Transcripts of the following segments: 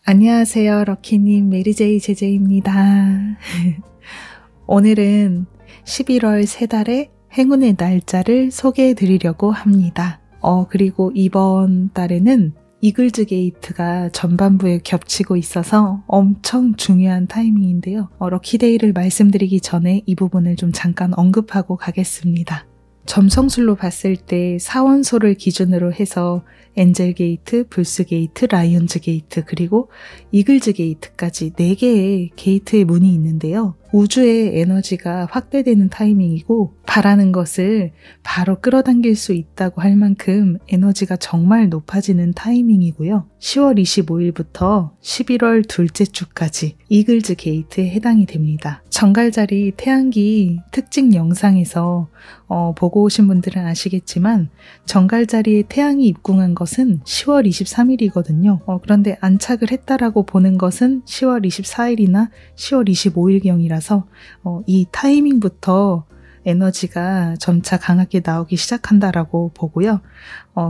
안녕하세요, 럭키님. 메리제이 제제입니다. 오늘은 11월 세 달의 행운의 날짜를 소개해 드리려고 합니다. 그리고 이번 달에는 이글즈 게이트가 전반부에 겹치고 있어서 엄청 중요한 타이밍인데요. 럭키데이를 말씀드리기 전에 이 부분을 좀 잠깐 언급하고 가겠습니다. 점성술로 봤을 때 사원소를 기준으로 해서 엔젤 게이트, 불스 게이트, 라이온즈 게이트, 그리고 이글즈 게이트까지 4개의 게이트의 문이 있는데요. 우주의 에너지가 확대되는 타이밍이고 바라는 것을 바로 끌어당길 수 있다고 할 만큼 에너지가 정말 높아지는 타이밍이고요. 10월 25일부터 11월 둘째 주까지 이글즈 게이트에 해당이 됩니다. 정갈자리 태양기 특징 영상에서 보고 오신 분들은 아시겠지만 정갈자리에 태양이 입궁한 것은 10월 23일이거든요. 그런데 안착을 했다라고 보는 것은 10월 24일이나 10월 25일경이라서 이 타이밍부터 에너지가 점차 강하게 나오기 시작한다라고 보고요.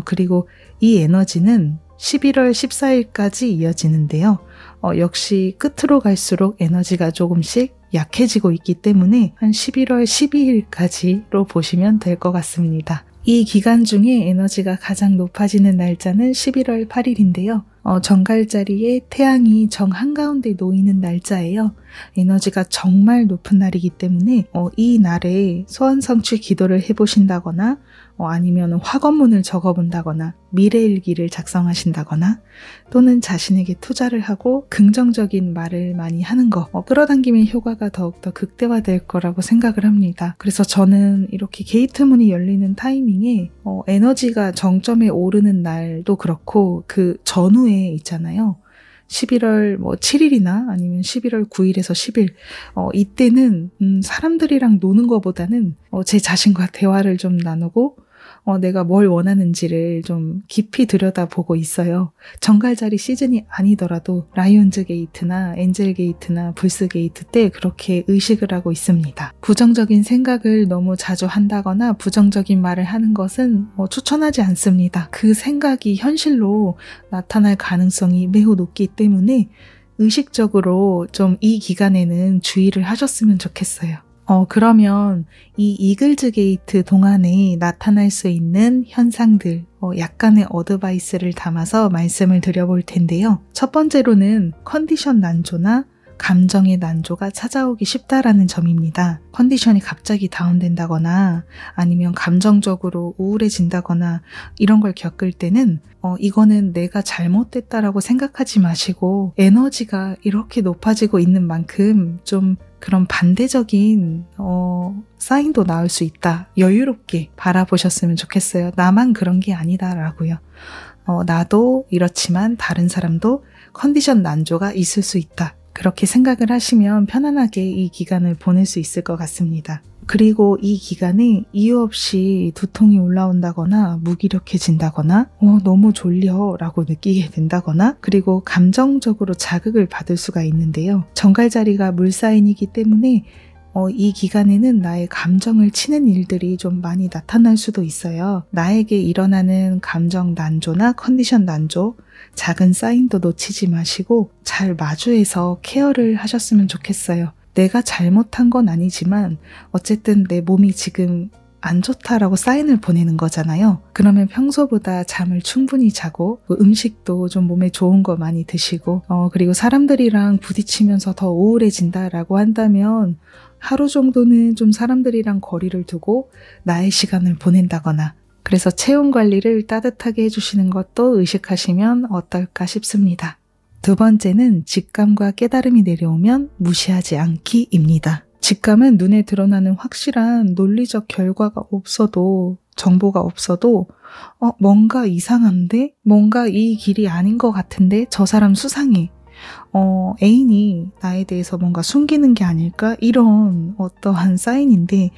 그리고 이 에너지는 11월 14일까지 이어지는데요. 역시 끝으로 갈수록 에너지가 조금씩 약해지고 있기 때문에 한 11월 12일까지로 보시면 될 것 같습니다. 이 기간 중에 에너지가 가장 높아지는 날짜는 11월 8일인데요. 정갈자리에 태양이 정 한가운데 놓이는 날짜예요. 에너지가 정말 높은 날이기 때문에 이 날에 소원 성취 기도를 해보신다거나 아니면 화건문을 적어본다거나 미래일기를 작성하신다거나 또는 자신에게 투자를 하고 긍정적인 말을 많이 하는 거 끌어당기면 효과가 더욱더 극대화될 거라고 생각을 합니다. 그래서 저는 이렇게 게이트 문이 열리는 타이밍에 에너지가 정점에 오르는 날도 그렇고 그 전후에 있잖아요. 11월 7일이나 아니면 11월 9일에서 10일 이때는 사람들이랑 노는 것보다는 제 자신과 대화를 좀 나누고 내가 뭘 원하는지를 좀 깊이 들여다보고 있어요. 정갈자리 시즌이 아니더라도 라이온즈 게이트나 엔젤 게이트나 불스 게이트 때 그렇게 의식을 하고 있습니다. 부정적인 생각을 너무 자주 한다거나 부정적인 말을 하는 것은 추천하지 않습니다. 그 생각이 현실로 나타날 가능성이 매우 높기 때문에 의식적으로 좀 이 기간에는 주의를 하셨으면 좋겠어요. 그러면 이 이글즈 게이트 동안에 나타날 수 있는 현상들, 약간의 어드바이스를 담아서 말씀을 드려볼 텐데요. 첫 번째로는 컨디션 난조나 감정의 난조가 찾아오기 쉽다라는 점입니다. 컨디션이 갑자기 다운된다거나 아니면 감정적으로 우울해진다거나 이런 걸 겪을 때는 이거는 내가 잘못됐다라고 생각하지 마시고 에너지가 이렇게 높아지고 있는 만큼 좀 그런 반대적인 사인도 나올 수 있다. 여유롭게 바라보셨으면 좋겠어요. 나만 그런 게 아니다라고요. 나도 이렇지만 다른 사람도 컨디션 난조가 있을 수 있다. 그렇게 생각을 하시면 편안하게 이 기간을 보낼 수 있을 것 같습니다. 그리고 이 기간에 이유 없이 두통이 올라온다거나 무기력해진다거나 너무 졸려 라고 느끼게 된다거나 그리고 감정적으로 자극을 받을 수가 있는데요. 정갈자리가 물사인이기 때문에 이 기간에는 나의 감정을 치는 일들이 좀 많이 나타날 수도 있어요. 나에게 일어나는 감정 난조나 컨디션 난조, 작은 사인도 놓치지 마시고 잘 마주해서 케어를 하셨으면 좋겠어요. 내가 잘못한 건 아니지만 어쨌든 내 몸이 지금 안 좋다라고 사인을 보내는 거잖아요. 그러면 평소보다 잠을 충분히 자고 음식도 좀 몸에 좋은 거 많이 드시고 그리고 사람들이랑 부딪히면서 더 우울해진다라고 한다면 하루 정도는 좀 사람들이랑 거리를 두고 나의 시간을 보낸다거나 그래서 체온 관리를 따뜻하게 해주시는 것도 의식하시면 어떨까 싶습니다. 두 번째는 직감과 깨달음이 내려오면 무시하지 않기입니다. 직감은 눈에 드러나는 확실한 논리적 결과가 없어도 정보가 없어도 뭔가 이상한데? 뭔가 이 길이 아닌 것 같은데? 저 사람 수상해. 애인이 나에 대해서 뭔가 숨기는 게 아닐까? 이런 어떠한 사인인데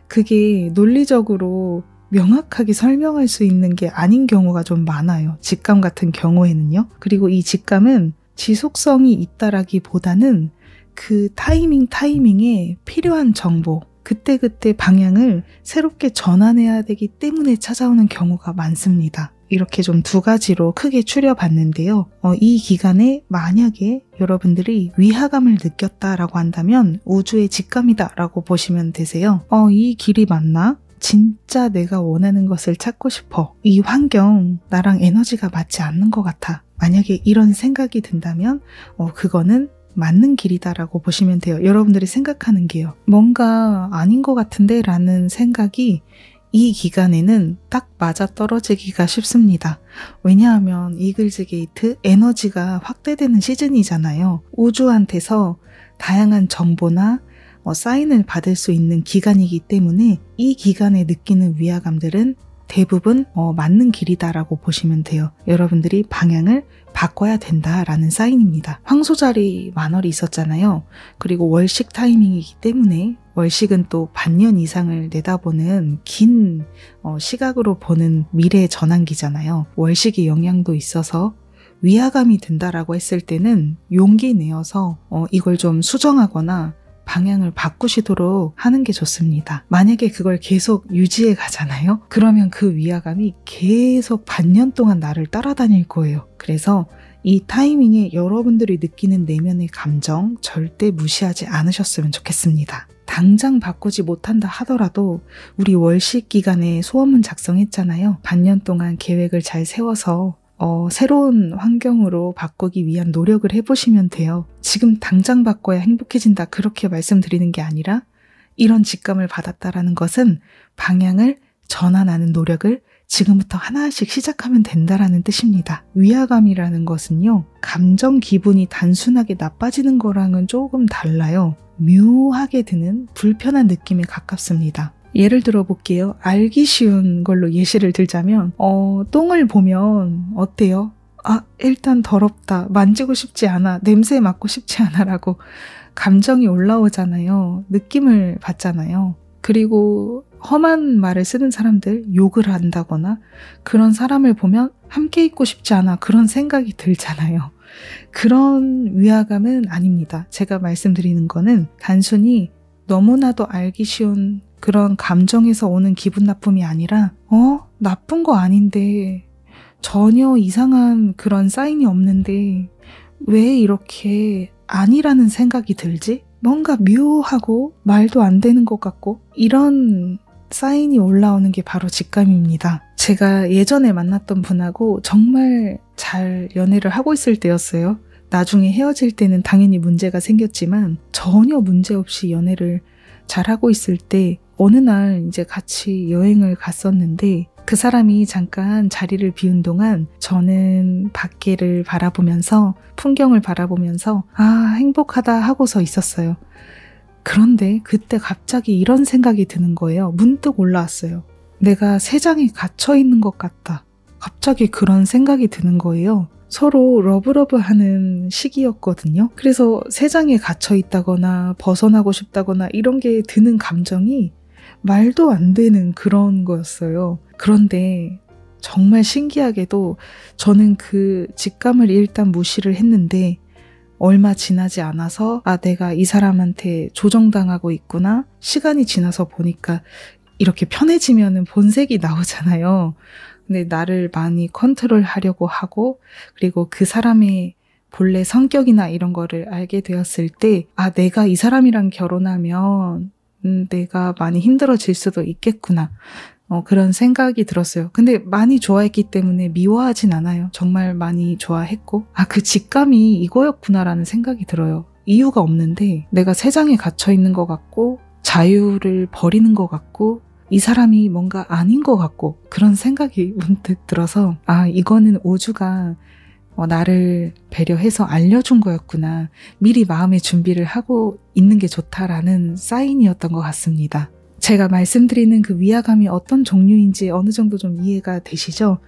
그게 논리적으로 명확하게 설명할 수 있는 게 아닌 경우가 좀 많아요. 직감 같은 경우에는요. 그리고 이 직감은 지속성이 있다라기보다는 그 타이밍에 필요한 정보, 그때그때 방향을 새롭게 전환해야 되기 때문에 찾아오는 경우가 많습니다. 이렇게 좀 두 가지로 크게 추려봤는데요. 이 기간에 만약에 여러분들이 위화감을 느꼈다라고 한다면 우주의 직감이다라고 보시면 되세요. 이 길이 맞나? 진짜 내가 원하는 것을 찾고 싶어. 이 환경, 나랑 에너지가 맞지 않는 것 같아. 만약에 이런 생각이 든다면 그거는 맞는 길이다라고 보시면 돼요. 여러분들이 생각하는 게요. 뭔가 아닌 것 같은데 라는 생각이 이 기간에는 딱 맞아떨어지기가 쉽습니다. 왜냐하면 이글즈 게이트 에너지가 확대되는 시즌이잖아요. 우주한테서 다양한 정보나 사인을 받을 수 있는 기간이기 때문에 이 기간에 느끼는 위화감들은 대부분 맞는 길이다라고 보시면 돼요. 여러분들이 방향을 바꿔야 된다라는 사인입니다. 황소자리 만월이 있었잖아요. 그리고 월식 타이밍이기 때문에 월식은 또 반년 이상을 내다보는 긴 시각으로 보는 미래 전환기잖아요. 월식의 영향도 있어서 위화감이 든다라고 했을 때는 용기 내어서 이걸 좀 수정하거나 방향을 바꾸시도록 하는 게 좋습니다. 만약에 그걸 계속 유지해 가잖아요? 그러면 그 위화감이 계속 반년 동안 나를 따라다닐 거예요. 그래서 이 타이밍에 여러분들이 느끼는 내면의 감정 절대 무시하지 않으셨으면 좋겠습니다. 당장 바꾸지 못한다 하더라도 우리 월식 기간에 소원문 작성했잖아요. 반년 동안 계획을 잘 세워서 새로운 환경으로 바꾸기 위한 노력을 해보시면 돼요. 지금 당장 바꿔야 행복해진다 그렇게 말씀드리는 게 아니라 이런 직감을 받았다라는 것은 방향을 전환하는 노력을 지금부터 하나씩 시작하면 된다라는 뜻입니다. 위화감이라는 것은요. 감정 기분이 단순하게 나빠지는 거랑은 조금 달라요. 묘하게 드는 불편한 느낌에 가깝습니다. 예를 들어 볼게요. 알기 쉬운 걸로 예시를 들자면 똥을 보면 어때요? 일단 더럽다. 만지고 싶지 않아. 냄새 맡고 싶지 않아 라고 감정이 올라오잖아요. 느낌을 받잖아요. 그리고 험한 말을 쓰는 사람들, 욕을 한다거나 그런 사람을 보면 함께 있고 싶지 않아. 그런 생각이 들잖아요. 그런 위화감은 아닙니다. 제가 말씀드리는 거는 단순히 너무나도 알기 쉬운 그런 감정에서 오는 기분 나쁨이 아니라 나쁜 거 아닌데 전혀 이상한 그런 사인이 없는데 왜 이렇게 아니라는 생각이 들지? 뭔가 묘하고 말도 안 되는 것 같고 이런 사인이 올라오는 게 바로 직감입니다. 제가 예전에 만났던 분하고 정말 잘 연애를 하고 있을 때였어요. 나중에 헤어질 때는 당연히 문제가 생겼지만 전혀 문제 없이 연애를 잘하고 있을 때 어느 날 이제 같이 여행을 갔었는데 그 사람이 잠깐 자리를 비운 동안 저는 밖을 바라보면서 풍경을 바라보면서 행복하다 하고서 있었어요. 그런데 그때 갑자기 이런 생각이 드는 거예요. 문득 올라왔어요. 내가 세상에 갇혀 있는 것 같다. 갑자기 그런 생각이 드는 거예요. 서로 러브러브하는 시기였거든요. 그래서 세상에 갇혀 있다거나 벗어나고 싶다거나 이런 게 드는 감정이 말도 안 되는 그런 거였어요. 그런데 정말 신기하게도 저는 그 직감을 일단 무시를 했는데 얼마 지나지 않아서 내가 이 사람한테 조정당하고 있구나. 시간이 지나서 보니까 이렇게 편해지면은 본색이 나오잖아요. 근데 나를 많이 컨트롤하려고 하고 그리고 그 사람의 본래 성격이나 이런 거를 알게 되었을 때 내가 이 사람이랑 결혼하면 내가 많이 힘들어질 수도 있겠구나. 그런 생각이 들었어요. 근데 많이 좋아했기 때문에 미워하진 않아요. 정말 많이 좋아했고 그 직감이 이거였구나라는 생각이 들어요. 이유가 없는데 내가 세상에 갇혀있는 것 같고 자유를 버리는 것 같고 이 사람이 뭔가 아닌 것 같고 그런 생각이 문득 들어서 이거는 우주가 나를 배려해서 알려준 거였구나. 미리 마음의 준비를 하고 있는 게 좋다라는 사인이었던 것 같습니다. 제가 말씀드리는 그 위화감이 어떤 종류인지 어느 정도 좀 이해가 되시죠?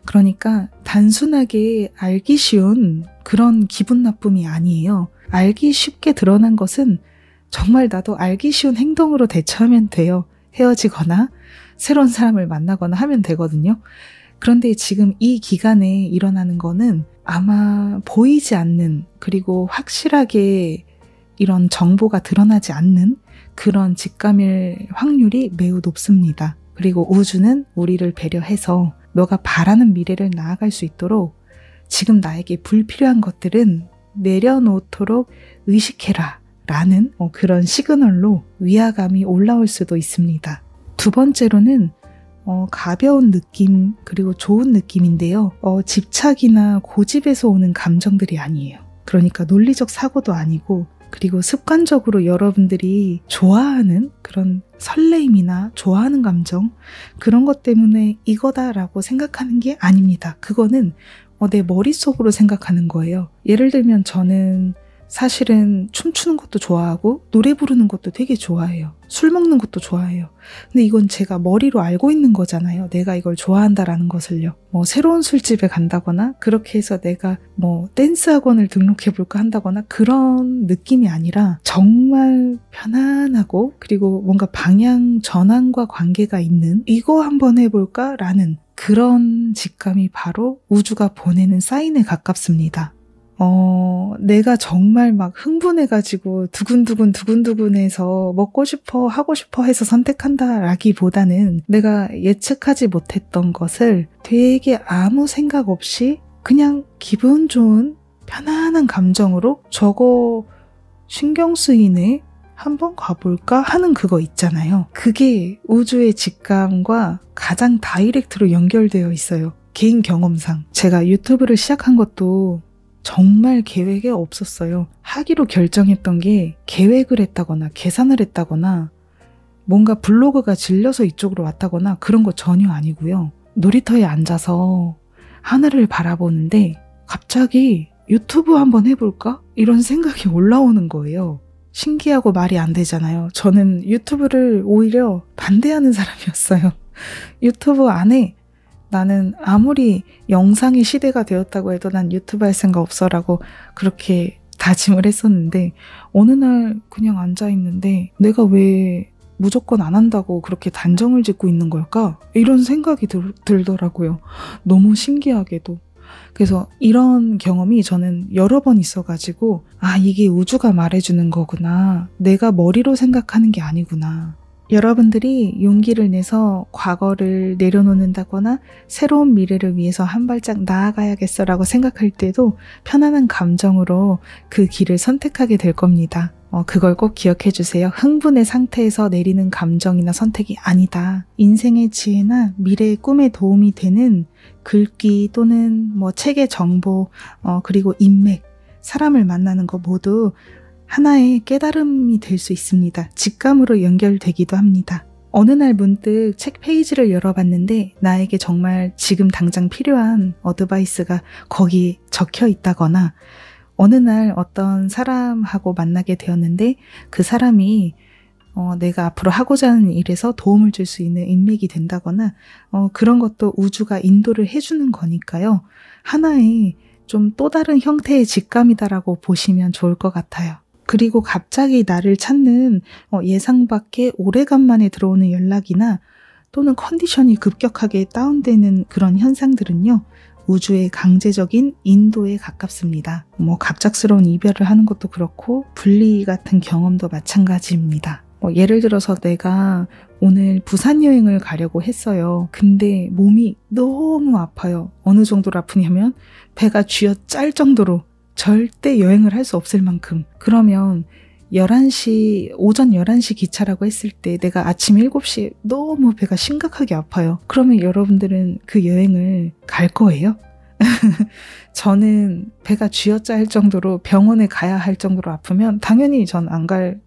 그러니까 단순하게 알기 쉬운 그런 기분 나쁨이 아니에요. 알기 쉽게 드러난 것은 정말 나도 알기 쉬운 행동으로 대처하면 돼요. 헤어지거나 새로운 사람을 만나거나 하면 되거든요. 그런데 지금 이 기간에 일어나는 거는 아마 보이지 않는 그리고 확실하게 이런 정보가 드러나지 않는 그런 직감일 확률이 매우 높습니다. 그리고 우주는 우리를 배려해서 너가 바라는 미래를 나아갈 수 있도록 지금 나에게 불필요한 것들은 내려놓도록 의식해라 라는 그런 시그널로 위화감이 올라올 수도 있습니다. 두 번째로는 가벼운 느낌 그리고 좋은 느낌인데요. 집착이나 고집에서 오는 감정들이 아니에요. 그러니까 논리적 사고도 아니고 그리고 습관적으로 여러분들이 좋아하는 그런 설레임이나 좋아하는 감정 그런 것 때문에 이거다라고 생각하는 게 아닙니다. 그거는 내 머릿속으로 생각하는 거예요. 예를 들면 저는 사실은 춤추는 것도 좋아하고 노래 부르는 것도 되게 좋아해요. 술 먹는 것도 좋아해요. 근데 이건 제가 머리로 알고 있는 거잖아요. 내가 이걸 좋아한다라는 것을요. 새로운 술집에 간다거나 그렇게 해서 내가 댄스 학원을 등록해볼까 한다거나 그런 느낌이 아니라 정말 편안하고 그리고 뭔가 방향 전환과 관계가 있는 이거 한번 해볼까? 라는 그런 직감이 바로 우주가 보내는 사인에 가깝습니다. 내가 정말 막 흥분해가지고 두근두근해서 먹고 싶어 하고 싶어 해서 선택한다라기보다는 내가 예측하지 못했던 것을 되게 아무 생각 없이 그냥 기분 좋은 편안한 감정으로 저거 신경 쓰이네 한번 가볼까 하는 그거 있잖아요. 그게 우주의 직감과 가장 다이렉트로 연결되어 있어요. 개인 경험상 제가 유튜브를 시작한 것도 정말 계획에 없었어요. 하기로 결정했던 게 계획을 했다거나 계산을 했다거나 뭔가 블로그가 질려서 이쪽으로 왔다거나 그런 거 전혀 아니고요. 놀이터에 앉아서 하늘을 바라보는데 갑자기 유튜브 한번 해볼까? 이런 생각이 올라오는 거예요. 신기하고 말이 안 되잖아요. 저는 유튜브를 오히려 반대하는 사람이었어요. 유튜브 안에 나는 아무리 영상의 시대가 되었다고 해도 난 유튜브 할 생각 없어 라고 그렇게 다짐을 했었는데 어느 날 그냥 앉아있는데 내가 왜 무조건 안 한다고 그렇게 단정을 짓고 있는 걸까? 이런 생각이 들더라고요. 너무 신기하게도. 그래서 이런 경험이 저는 여러 번 있어가지고 이게 우주가 말해주는 거구나. 내가 머리로 생각하는 게 아니구나. 여러분들이 용기를 내서 과거를 내려놓는다거나 새로운 미래를 위해서 한 발짝 나아가야겠어라고 생각할 때도 편안한 감정으로 그 길을 선택하게 될 겁니다. 그걸 꼭 기억해 주세요. 흥분의 상태에서 내리는 감정이나 선택이 아니다. 인생의 지혜나 미래의 꿈에 도움이 되는 글귀 또는 책의 정보, 그리고 인맥, 사람을 만나는 거 모두 하나의 깨달음이 될 수 있습니다. 직감으로 연결되기도 합니다. 어느 날 문득 책 페이지를 열어봤는데 나에게 정말 지금 당장 필요한 어드바이스가 거기 적혀 있다거나 어느 날 어떤 사람하고 만나게 되었는데 그 사람이 내가 앞으로 하고자 하는 일에서 도움을 줄 수 있는 인맥이 된다거나 그런 것도 우주가 인도를 해주는 거니까요. 하나의 좀 또 다른 형태의 직감이다라고 보시면 좋을 것 같아요. 그리고 갑자기 나를 찾는 예상 밖의 오래간만에 들어오는 연락이나 또는 컨디션이 급격하게 다운되는 그런 현상들은요. 우주의 강제적인 인도에 가깝습니다. 갑작스러운 이별을 하는 것도 그렇고 분리 같은 경험도 마찬가지입니다. 예를 들어서 내가 오늘 부산 여행을 가려고 했어요. 근데 몸이 너무 아파요. 어느 정도로 아프냐면 배가 쥐어짤 정도로 절대 여행을 할 수 없을 만큼. 그러면 오전 11시 기차라고 했을 때 내가 아침 7시에 너무 배가 심각하게 아파요. 그러면 여러분들은 그 여행을 갈 거예요? 저는 배가 쥐어짜일 정도로 병원에 가야 할 정도로 아프면 당연히 전 안 갈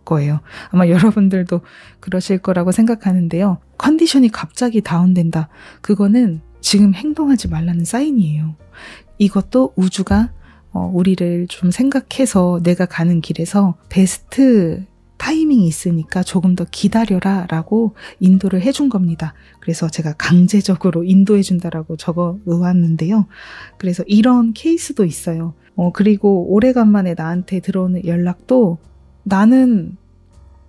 거예요. 아마 여러분들도 그러실 거라고 생각하는데요. 컨디션이 갑자기 다운된다. 그거는 지금 행동하지 말라는 사인이에요. 이것도 우주가 우리를 좀 생각해서 내가 가는 길에서 베스트 타이밍이 있으니까 조금 더 기다려라 라고 인도를 해준 겁니다. 그래서 제가 강제적으로 인도해준다라고 적어 놓았는데요. 그래서 이런 케이스도 있어요. 그리고 오래간만에 나한테 들어오는 연락도 나는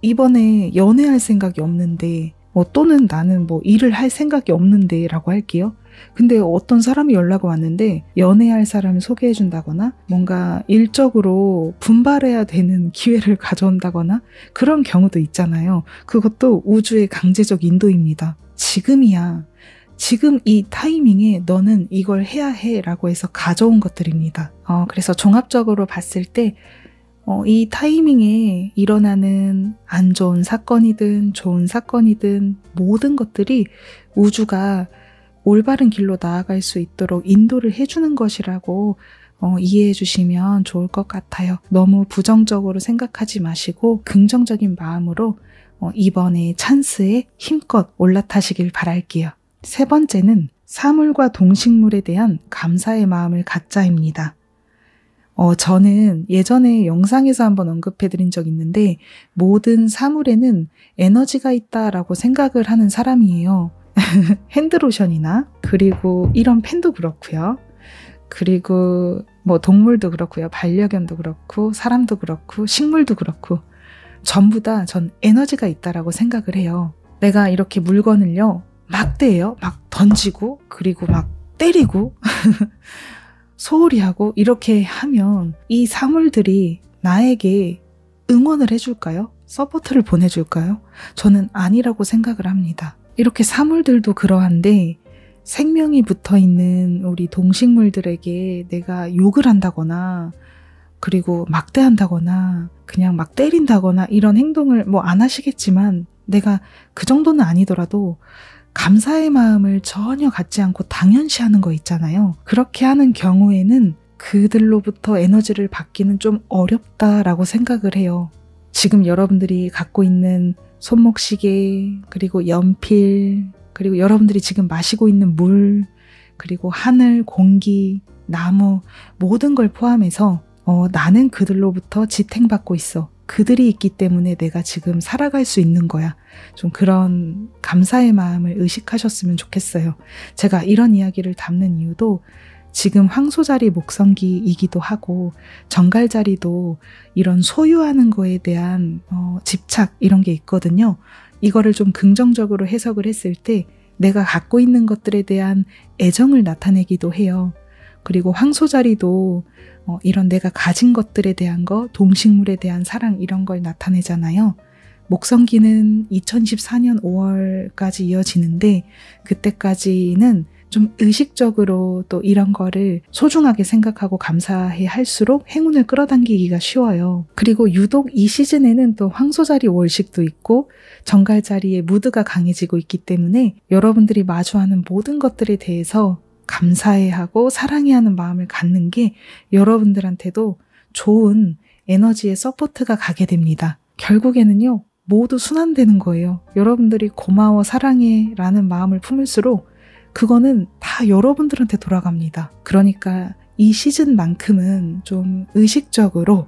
이번에 연애할 생각이 없는데 또는 나는 일을 할 생각이 없는데 라고 할게요. 근데 어떤 사람이 연락이 왔는데 연애할 사람을 소개해준다거나 뭔가 일적으로 분발해야 되는 기회를 가져온다거나 그런 경우도 있잖아요. 그것도 우주의 강제적 인도입니다. 지금이야. 지금 이 타이밍에 너는 이걸 해야 해 라고 해서 가져온 것들입니다. 그래서 종합적으로 봤을 때 이 타이밍에 일어나는 안 좋은 사건이든 좋은 사건이든 모든 것들이 우주가 올바른 길로 나아갈 수 있도록 인도를 해주는 것이라고 이해해 주시면 좋을 것 같아요. 너무 부정적으로 생각하지 마시고 긍정적인 마음으로 이번에 찬스에 힘껏 올라타시길 바랄게요. 세 번째는 사물과 동식물에 대한 감사의 마음을 갖자입니다. 저는 예전에 영상에서 한번 언급해드린 적 있는데 모든 사물에는 에너지가 있다라고 생각을 하는 사람이에요. 핸드로션이나 그리고 이런 펜도 그렇고요. 그리고 뭐 동물도 그렇고요. 반려견도 그렇고 사람도 그렇고 식물도 그렇고 전부 다 전 에너지가 있다라고 생각을 해요. 내가 이렇게 물건을요. 막 대요. 막 던지고 그리고 막 때리고 소홀히 하고 이렇게 하면 이 사물들이 나에게 응원을 해줄까요? 서포트를 보내줄까요? 저는 아니라고 생각을 합니다. 이렇게 사물들도 그러한데 생명이 붙어있는 우리 동식물들에게 내가 욕을 한다거나 그리고 막대한다거나 그냥 막 때린다거나 이런 행동을 뭐 안 하시겠지만 내가 그 정도는 아니더라도 감사의 마음을 전혀 갖지 않고 당연시하는 거 있잖아요. 그렇게 하는 경우에는 그들로부터 에너지를 받기는 좀 어렵다라고 생각을 해요. 지금 여러분들이 갖고 있는 손목시계, 그리고 연필, 그리고 여러분들이 지금 마시고 있는 물, 그리고 하늘, 공기, 나무 모든 걸 포함해서 나는 그들로부터 지탱받고 있어. 그들이 있기 때문에 내가 지금 살아갈 수 있는 거야. 좀 그런 감사의 마음을 의식하셨으면 좋겠어요. 제가 이런 이야기를 담는 이유도 지금 황소자리 목성기이기도 하고 정갈자리도 이런 소유하는 거에 대한 집착 이런 게 있거든요. 이거를 좀 긍정적으로 해석을 했을 때 내가 갖고 있는 것들에 대한 애정을 나타내기도 해요. 그리고 황소자리도 이런 내가 가진 것들에 대한 거, 동식물에 대한 사랑 이런 걸 나타내잖아요. 목성기는 2014년 5월까지 이어지는데 그때까지는 좀 의식적으로 또 이런 거를 소중하게 생각하고 감사해 할수록 행운을 끌어당기기가 쉬워요. 그리고 유독 이 시즌에는 또 황소자리 월식도 있고 정갈자리의 무드가 강해지고 있기 때문에 여러분들이 마주하는 모든 것들에 대해서 감사해하고 사랑해하는 마음을 갖는 게 여러분들한테도 좋은 에너지의 서포트가 가게 됩니다. 결국에는요, 모두 순환되는 거예요. 여러분들이 고마워, 사랑해 라는 마음을 품을수록 그거는 다 여러분들한테 돌아갑니다. 그러니까 이 시즌만큼은 좀 의식적으로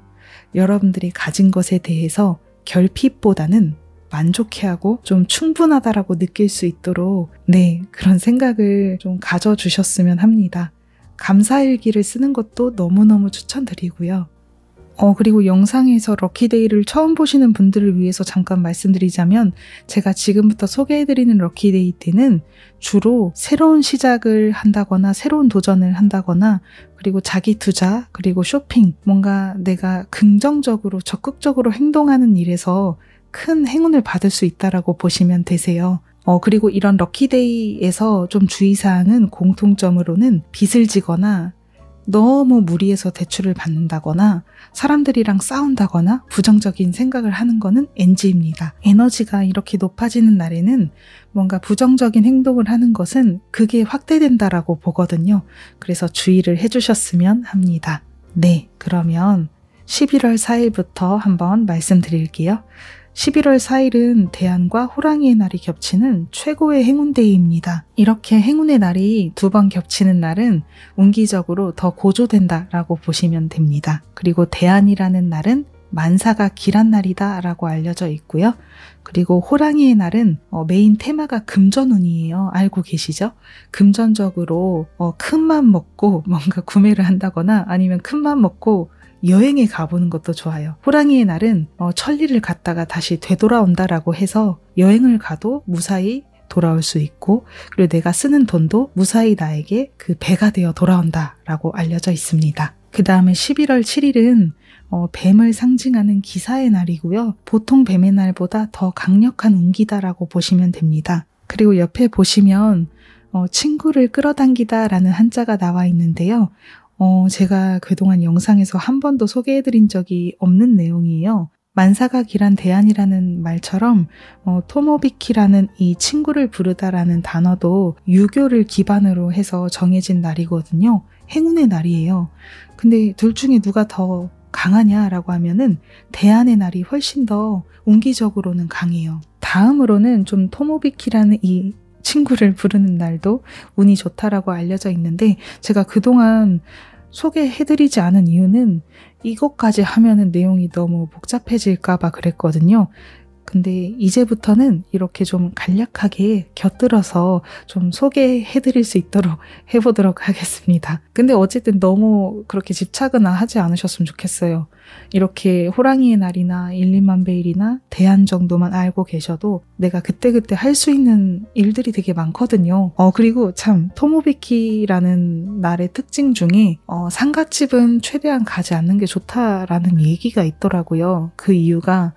여러분들이 가진 것에 대해서 결핍보다는 만족해하고 좀 충분하다라고 느낄 수 있도록 그런 생각을 좀 가져주셨으면 합니다. 감사일기를 쓰는 것도 너무너무 추천드리고요. 그리고 영상에서 럭키데이를 처음 보시는 분들을 위해서 잠깐 말씀드리자면 제가 지금부터 소개해드리는 럭키데이 때는 주로 새로운 시작을 한다거나 새로운 도전을 한다거나 그리고 자기 투자 그리고 쇼핑 뭔가 내가 긍정적으로 적극적으로 행동하는 일에서 큰 행운을 받을 수 있다라고 보시면 되세요. 그리고 이런 럭키데이에서 좀 주의사항은 공통점으로는 빚을 지거나 너무 무리해서 대출을 받는다거나 사람들이랑 싸운다거나 부정적인 생각을 하는 거는 NG입니다. 에너지가 이렇게 높아지는 날에는 뭔가 부정적인 행동을 하는 것은 그게 확대된다라고 보거든요. 그래서 주의를 해주셨으면 합니다. 그러면 11월 4일부터 한번 말씀드릴게요. 11월 4일은 대안과 호랑이의 날이 겹치는 최고의 행운데이입니다. 이렇게 행운의 날이 2번 겹치는 날은 운기적으로 더 고조된다라고 보시면 됩니다. 그리고 대안이라는 날은 만사가 길한 날이다 라고 알려져 있고요. 그리고 호랑이의 날은 메인 테마가 금전운이에요. 알고 계시죠? 금전적으로 큰 맘 먹고 뭔가 구매를 한다거나 아니면 큰 맘 먹고 여행에 가보는 것도 좋아요. 호랑이의 날은 천리를 갔다가 다시 되돌아온다라고 해서 여행을 가도 무사히 돌아올 수 있고 그리고 내가 쓰는 돈도 무사히 나에게 그 배가 되어 돌아온다라고 알려져 있습니다. 그 다음에 11월 7일은 뱀을 상징하는 기사의 날이고요. 보통 뱀의 날보다 더 강력한 운기다라고 보시면 됩니다. 그리고 옆에 보시면 친구를 끌어당기다 라는 한자가 나와 있는데요. 제가 그동안 영상에서 한 번도 소개해드린 적이 없는 내용이에요. 만사가 길한 대안이라는 말처럼 토모비키라는 이 친구를 부르다라는 단어도 유교를 기반으로 해서 정해진 날이거든요. 행운의 날이에요. 근데 둘 중에 누가 더 강하냐라고 하면은 대안의 날이 훨씬 더 운기적으로는 강해요. 다음으로는 좀 토모비키라는 이 친구를 부르는 날도 운이 좋다라고 알려져 있는데 제가 그동안 소개해드리지 않은 이유는 이것까지 하면은 내용이 너무 복잡해질까봐 그랬거든요. 근데 이제부터는 이렇게 좀 간략하게 곁들여서 좀 소개해드릴 수 있도록 해보도록 하겠습니다. 근데 어쨌든 너무 그렇게 집착은 하지 않으셨으면 좋겠어요. 이렇게 호랑이의 날이나 1, 2만 베일이나 대안 정도만 알고 계셔도 내가 그때그때 할 수 있는 일들이 되게 많거든요. 그리고 참 토모비키라는 날의 특징 중에 상갓집은 최대한 가지 않는 게 좋다라는 얘기가 있더라고요. 그 이유가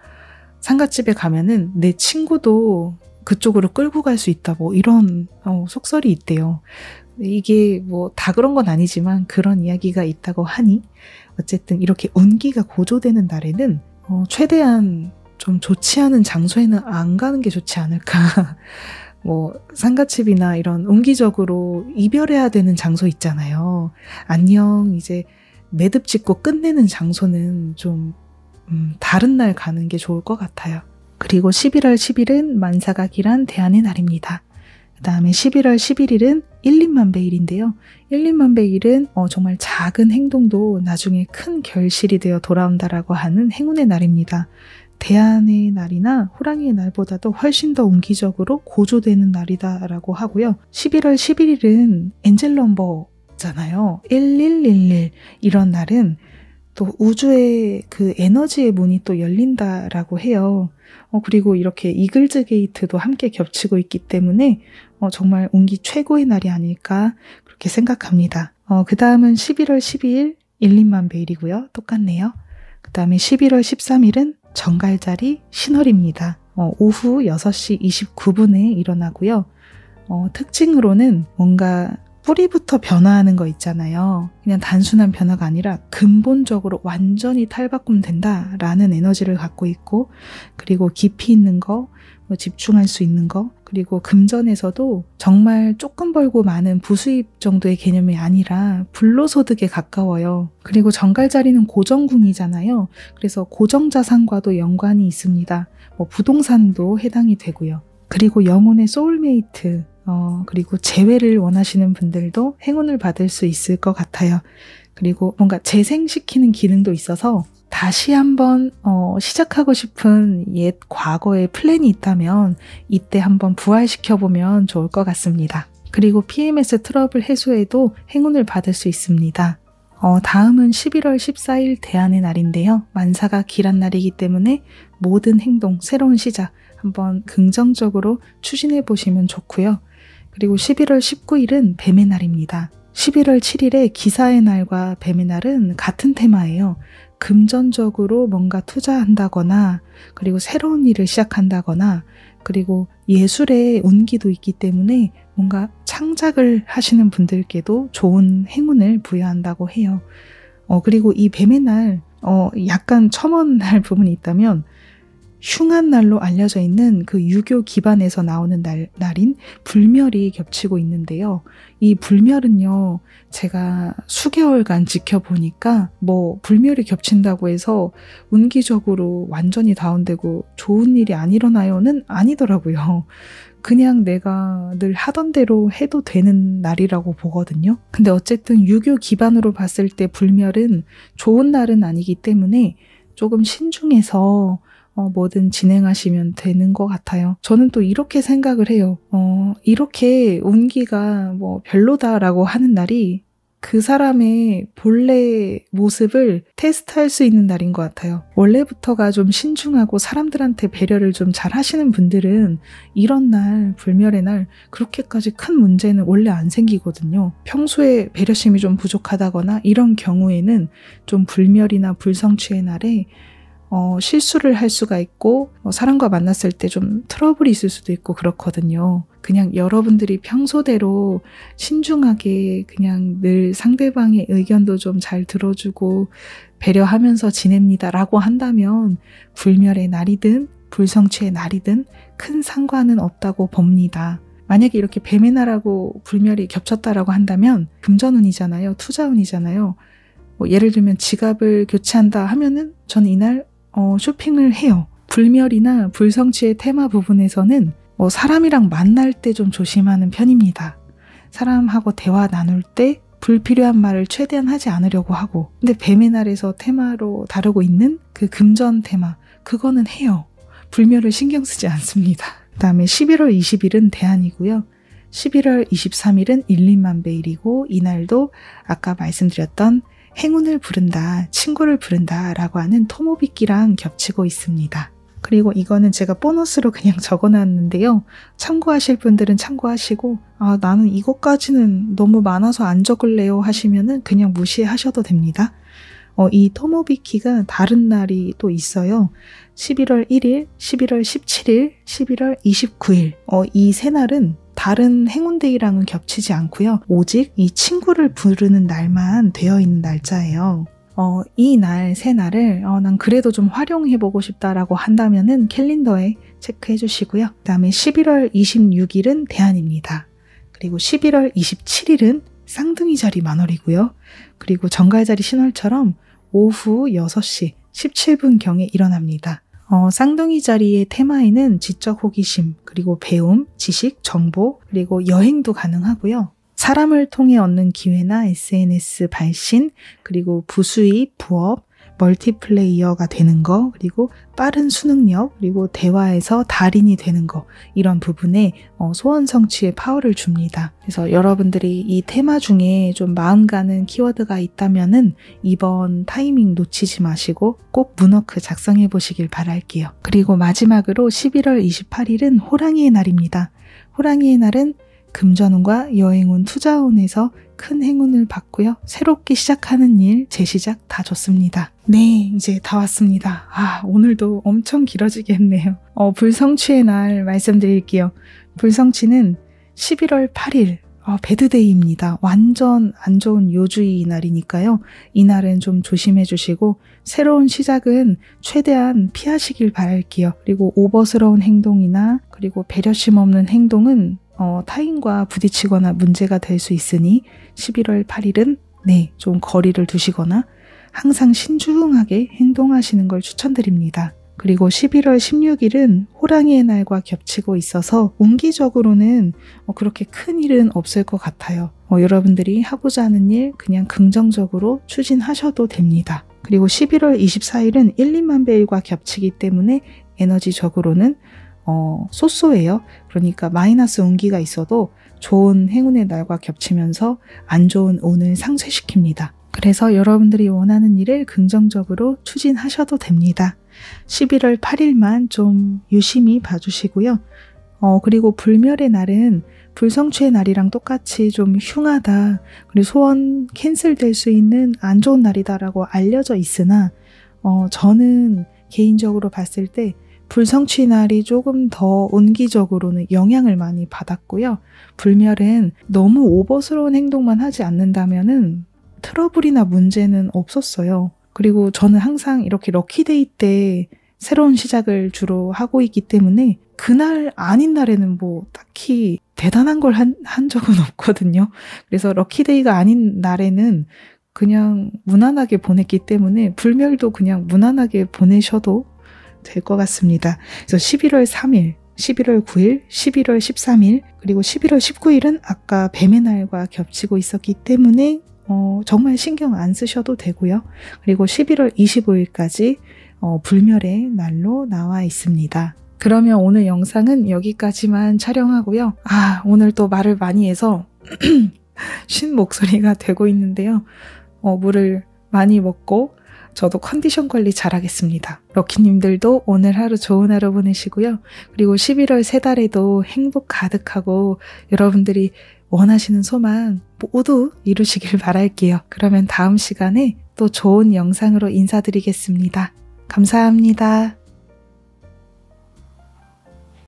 상갓집에 가면은 내 친구도 그쪽으로 끌고 갈 수 있다 뭐 이런 속설이 있대요. 이게 뭐 다 그런 건 아니지만 그런 이야기가 있다고 하니 어쨌든 이렇게 운기가 고조되는 날에는 최대한 좀 좋지 않은 장소에는 안 가는 게 좋지 않을까. 뭐 상갓집이나 이런 운기적으로 이별해야 되는 장소 있잖아요. 안녕 이제 매듭 짓고 끝내는 장소는 좀 다른 날 가는 게 좋을 것 같아요. 그리고 11월 10일은 만사가 길한 대안의 날입니다. 그 다음에 11월 11일은 1, 2만 베일인데요. 1, 2만 베일은 정말 작은 행동도 나중에 큰 결실이 되어 돌아온다라고 하는 행운의 날입니다. 대안의 날이나 호랑이의 날보다도 훨씬 더 운기적으로 고조되는 날이다라고 하고요. 11월 11일은 엔젤 넘버잖아요. 1111 이런 날은 또 우주의 그 에너지의 문이 또 열린다라고 해요. 그리고 이렇게 이글즈 게이트도 함께 겹치고 있기 때문에 정말 운기 최고의 날이 아닐까 그렇게 생각합니다. 그 다음은 11월 12일 1, 2만 베일이고요. 똑같네요. 그 다음에 11월 13일은 정갈자리 신월입니다. 오후 6시 29분에 일어나고요. 특징으로는 뭔가 뿌리부터 변화하는 거 있잖아요. 그냥 단순한 변화가 아니라 근본적으로 완전히 탈바꿈된다라는 에너지를 갖고 있고 그리고 깊이 있는 거, 집중할 수 있는 거 그리고 금전에서도 정말 조금 벌고 많은 부수입 정도의 개념이 아니라 불로소득에 가까워요. 그리고 정갈자리는 고정궁이잖아요. 그래서 고정자산과도 연관이 있습니다. 부동산도 해당이 되고요. 그리고 영혼의 소울메이트 그리고 재회를 원하시는 분들도 행운을 받을 수 있을 것 같아요. 그리고 뭔가 재생시키는 기능도 있어서 다시 한번 시작하고 싶은 옛 과거의 플랜이 있다면 이때 한번 부활시켜보면 좋을 것 같습니다. 그리고 PMS 트러블 해소에도 행운을 받을 수 있습니다. 다음은 11월 14일 대안의 날인데요. 만사가 길한 날이기 때문에 모든 행동, 새로운 시작 한번 긍정적으로 추진해 보시면 좋고요. 그리고 11월 19일은 뱀의 날입니다. 11월 7일에 기사의 날과 뱀의 날은 같은 테마예요. 금전적으로 뭔가 투자한다거나 그리고 새로운 일을 시작한다거나 그리고 예술의 운기도 있기 때문에 뭔가 창작을 하시는 분들께도 좋은 행운을 부여한다고 해요. 그리고 이 뱀의 날 약간 첨언할 부분이 있다면 흉한 날로 알려져 있는 그 유교 기반에서 나오는 날인 불멸이 겹치고 있는데요. 이 불멸은요, 제가 수개월간 지켜보니까 불멸이 겹친다고 해서 운기적으로 완전히 다운되고 좋은 일이 안 일어나요는 아니더라고요. 그냥 내가 늘 하던 대로 해도 되는 날이라고 보거든요. 근데 어쨌든 유교 기반으로 봤을 때 불멸은 좋은 날은 아니기 때문에 조금 신중해서 뭐든 진행하시면 되는 것 같아요. 저는 또 이렇게 생각을 해요. 이렇게 운기가 별로다라고 하는 날이 그 사람의 본래 모습을 테스트할 수 있는 날인 것 같아요. 원래부터가 좀 신중하고 사람들한테 배려를 좀 잘 하시는 분들은 이런 날, 불멸의 날 그렇게까지 큰 문제는 원래 안 생기거든요. 평소에 배려심이 좀 부족하다거나 이런 경우에는 좀 불멸이나 불성취의 날에 실수를 할 수가 있고 사람과 만났을 때 좀 트러블이 있을 수도 있고 그렇거든요. 그냥 여러분들이 평소대로 신중하게 그냥 늘 상대방의 의견도 좀 잘 들어주고 배려하면서 지냅니다 라고 한다면 불멸의 날이든 불성취의 날이든 큰 상관은 없다고 봅니다. 만약에 이렇게 뱀의 날하고 불멸이 겹쳤다라고 한다면 금전운이잖아요. 투자운이잖아요. 예를 들면 지갑을 교체한다 하면은 저는 이날 쇼핑을 해요. 불멸이나 불성취의 테마 부분에서는 사람이랑 만날 때 좀 조심하는 편입니다. 사람하고 대화 나눌 때 불필요한 말을 최대한 하지 않으려고 하고, 근데 뱀의 날에서 테마로 다루고 있는 그 금전 테마, 그거는 해요. 불멸을 신경 쓰지 않습니다. 그 다음에 11월 20일은 대안이고요. 11월 23일은 일림만배일이고 이날도 아까 말씀드렸던 행운을 부른다, 친구를 부른다 라고 하는 토모비끼랑 겹치고 있습니다. 그리고 이거는 제가 보너스로 그냥 적어놨는데요. 참고하실 분들은 참고하시고 나는 이것까지는 너무 많아서 안 적을래요 하시면은 그냥 무시하셔도 됩니다. 이 토모비키가 다른 날이 또 있어요. 11월 1일, 11월 17일, 11월 29일 이 세 날은 다른 행운데이랑은 겹치지 않고요. 오직 이 친구를 부르는 날만 되어 있는 날짜예요. 이 날, 세 날을 난 그래도 좀 활용해보고 싶다라고 한다면은 캘린더에 체크해 주시고요. 그 다음에 11월 26일은 대안입니다. 그리고 11월 27일은 쌍둥이 자리 만월이고요. 그리고 정갈자리 신월처럼 오후 6시 17분경에 일어납니다. 쌍둥이 자리의 테마에는 지적 호기심, 그리고 배움, 지식, 정보, 그리고 여행도 가능하고요. 사람을 통해 얻는 기회나 SNS 발신, 그리고 부수입, 부업, 멀티플레이어가 되는 거, 그리고 빠른 수능력, 그리고 대화에서 달인이 되는 거, 이런 부분에 소원 성취의 파워를 줍니다. 그래서 여러분들이 이 테마 중에 좀 마음 가는 키워드가 있다면은 이번 타이밍 놓치지 마시고 꼭 문워크 작성해 보시길 바랄게요. 그리고 마지막으로 11월 28일은 호랑이의 날입니다. 호랑이의 날은 금전운과 여행운, 투자운에서 큰 행운을 받고요. 새롭게 시작하는 일, 재시작 다 좋습니다. 네, 이제 다 왔습니다. 오늘도 엄청 길어지겠네요. 불성취의 날 말씀드릴게요. 불성취는 11월 8일, 배드데이입니다. 완전 안 좋은 요주의 날이니까요. 이 날은 좀 조심해 주시고 새로운 시작은 최대한 피하시길 바랄게요. 그리고 오버스러운 행동이나 그리고 배려심 없는 행동은 타인과 부딪히거나 문제가 될 수 있으니 11월 8일은 좀 거리를 두시거나 항상 신중하게 행동하시는 걸 추천드립니다. 그리고 11월 16일은 호랑이의 날과 겹치고 있어서 운기적으로는 그렇게 큰 일은 없을 것 같아요. 여러분들이 하고자 하는 일 그냥 긍정적으로 추진하셔도 됩니다. 그리고 11월 24일은 1,2만배일과 겹치기 때문에 에너지적으로는 쏘쏘해요. 그러니까 마이너스 운기가 있어도 좋은 행운의 날과 겹치면서 안 좋은 운을 상쇄시킵니다. 그래서 여러분들이 원하는 일을 긍정적으로 추진하셔도 됩니다. 11월 8일만 좀 유심히 봐주시고요. 그리고 불멸의 날은 불성취의 날이랑 똑같이 좀 흉하다, 그리고 소원 캔슬될 수 있는 안 좋은 날이다라고 알려져 있으나 저는 개인적으로 봤을 때 불성취 날이 조금 더 운기적으로는 영향을 많이 받았고요. 불멸은 너무 오버스러운 행동만 하지 않는다면은 트러블이나 문제는 없었어요. 그리고 저는 항상 이렇게 럭키데이 때 새로운 시작을 주로 하고 있기 때문에 그날 아닌 날에는 뭐 딱히 대단한 걸 한 적은 없거든요. 그래서 럭키데이가 아닌 날에는 그냥 무난하게 보냈기 때문에 불멸도 그냥 무난하게 보내셔도 될 것 같습니다. 그래서 11월 3일, 11월 9일, 11월 13일, 그리고 11월 19일은 아까 뱀의 날과 겹치고 있었기 때문에 정말 신경 안 쓰셔도 되고요. 그리고 11월 25일까지 불멸의 날로 나와 있습니다. 그러면 오늘 영상은 여기까지만 촬영하고요. 오늘 또 말을 많이 해서 쉰 목소리가 되고 있는데요. 물을 많이 먹고 저도 컨디션 관리 잘하겠습니다. 럭키님들도 오늘 하루 좋은 하루 보내시고요. 그리고 11월 세 달에도 행복 가득하고 여러분들이 원하시는 소망 모두 이루시길 바랄게요. 그러면 다음 시간에 또 좋은 영상으로 인사드리겠습니다. 감사합니다.